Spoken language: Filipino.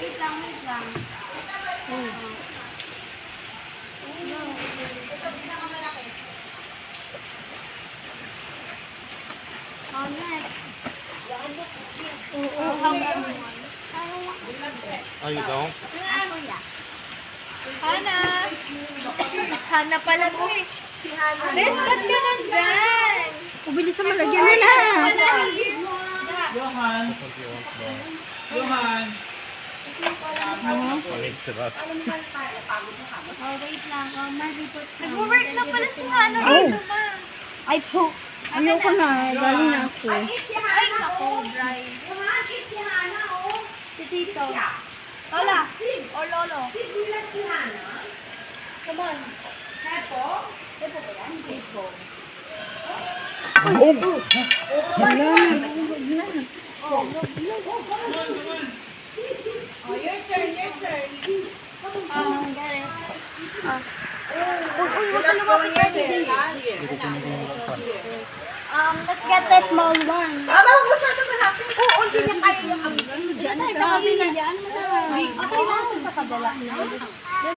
Wait lang, wait lang. Oh, next. Oo, Ay, daw. Hana! Hana pala to eh. Bes, ba't ka nandyan? Ubilis sa malagyan mo na. Johan! Johan! Malig sila. Oh, wait lang. Oh, ma-report na. Nag-work na pala si Hana dito, ma. Ay po. Ayoko na. Galing na ako. Ay, nako, dry. Si Tito. Lola. O Lolo. Come on. Hepo? Hepo ba yan? Hepo. Oh, your turn, your turn. Got it. Uy, wag ka lumapit kasi. Let's get the small one. Huwag mo siya malapit. Oo, hindi niya kaya yung kami. Diyan tayo sa kabila. Yan, madami. Okay na, sa kabila.